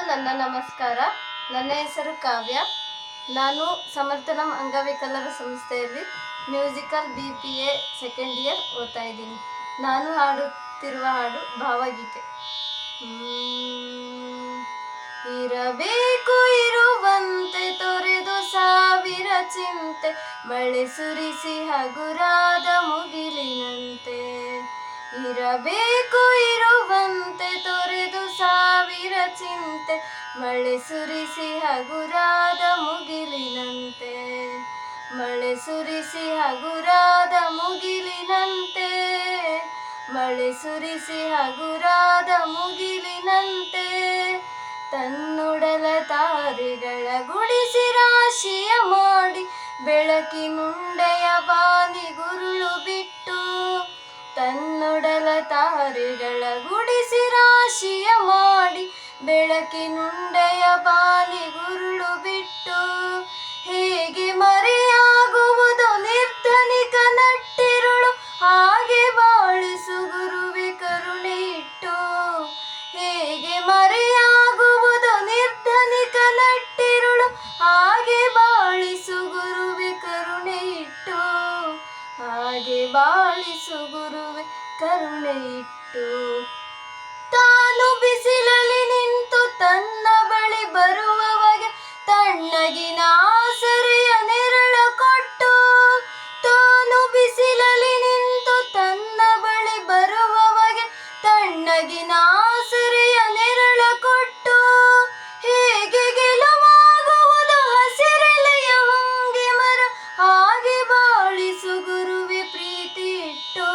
ನನ್ನ ನಮಸ್ಕಾರ. ನನ್ನ ಹೆಸರು ಕಾವ್ಯ. ನಾನು ಸಮರ್ಥನಂ ಅಂಗವಿಕಲರ ಸಂಸ್ಥೆಯಲ್ಲಿ ಮ್ಯೂಸಿಕಲ್ BPA ಸೆಕೆಂಡ್ ಇಯರ್ ಓದ್ತಾ ಇದ್ದೀನಿ. ನಾನು ಹಾಡುತ್ತಿರುವ ಹಾಡು ಭಾವಗೀತೆ. ಇರಬೇಕು ಇರುವಂತೆ ತೊರೆದು ಸಾವಿರ ಚಿಂತೆ, ಮಳೆ ಸುರಿಸಿ ಹಗುರಾದ ಮುಗಿಲಿನಂತೆ. ಇರಬೇಕು ಇರುವಂತೆ ತೊರೆದು ಸಾವಿರ ಚಿಂತೆ, ಮಳೆ ಸುರಿಸಿ ಹಗುರಾದ ಮುಗಿಲಿನಂತೆ. ಮಳೆ ಸುರಿಸಿ ಹಗುರಾದ ಮುಗಿಲಿನಂತೆ. ಮಳೆ ಸುರಿಸಿ ಹಗುರಾದ ಮುಗಿಲಿನಂತೆ. ತನ್ನೊಡಲ ತಾರೆಗಳ ಗುಡಿಸಿ ರಾಶಿಯ ಮಾಡಿ, ಬೆಳಕಿನುಂಡೆಯ ಬಾನಿ ಗುರುಳು ಬಿಟ್ಟು. ತನ್ನೊಡಲ ತಾರೆಗಳ ಗುಡಿಸಿ ರಾಶಿಯ ಮಾಡಿ, ಬೆಳಕಿನುಂಡೆಯ ಬಾನಿ ಗುರುಳು ಬಿಟ್ಟು. ಹೇಗೆ ಮರೆಯಾಗುವುದು ನಿರ್ಧನಿಕ ನಟ್ಟಿರುಳು, ಹಾಗೆ ಬಾಳಿಸು ಗುರುವೆ ಕರುಣೆ ಇಟ್ಟು. ಹೇಗೆ ಮರೆಯಾಗುವುದು ನಿರ್ಧನಿಕ ನಟ್ಟಿರುಳು, ಹಾಗೆ ಬಾಳಿಸು ಗುರುವೆ ಕರುಣೆ ಇಟ್ಟು. ಹಾಗೆ ಬಾಳಿಸು ಗುರುವೆ ಕರುಣೆ ಇಟ್ಟು. ತಾನು ಬಿಸಿಲಲ್ಲಿ ನಿಂತು ತನ್ನ ಬಳಿ ಬರುವವಗೆ ತಣ್ಣಗಿನ ಆಸರೆಯ ನೆರಳ ಕೊಟ್ಟು. ತಾನು ಬಿಸಿಲಲ್ಲಿ ನಿಂತು ತನ್ನ ಬಳಿ ಬರುವವಗೆ ತಣ್ಣಗಿನ ಆಸರೆಯ ನೆರಳ ಕೊಟ್ಟು. ಹೇಗೆ ಗೆಲುವಾಗುವುದು ಹಸಿರೆಲೆಯ ಹೊಂಗೆ ಮರ, ಹಾಗೆ ಬಾಳಿಸು ಗುರುವೆ ಪ್ರೀತಿ ಇಟ್ಟು.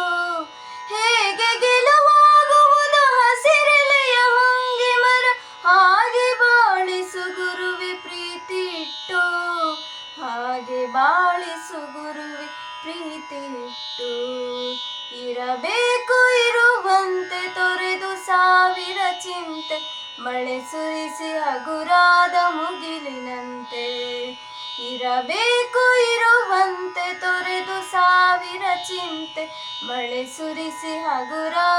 ಹೇಗೆ ಗೆಲುವಾಗುವುದು ಹಸಿರೆಲೆಯ ಹೊಂಗೆ ಮರ, ಹಾಗೆ ಬಾಳಿಸು ಗುರುವೆ ಪ್ರೀತಿ ಇಟ್ಟು. ಹಾಗೆ ಬಾಳಿಸು ಗುರುವೆ ಪ್ರೀತಿ ಇಟ್ಟು. ಇರಬೇಕು ಇರುವಂತೆ ತೊರೆದು ಸಾವಿರ ಚಿಂತೆ, ಮಳೆ ಸುರಿಸಿ ಹಗುರಾದ ಮುಗಿಲಿನಂತೆ. ಇರಬೇಕು ಇರುವಂತೆ ತೊರೆದು ಸಾವಿರ ಚಿಂತೆ, ಮಳೆ ಸುರಿಸಿ ಹಗುರಾದ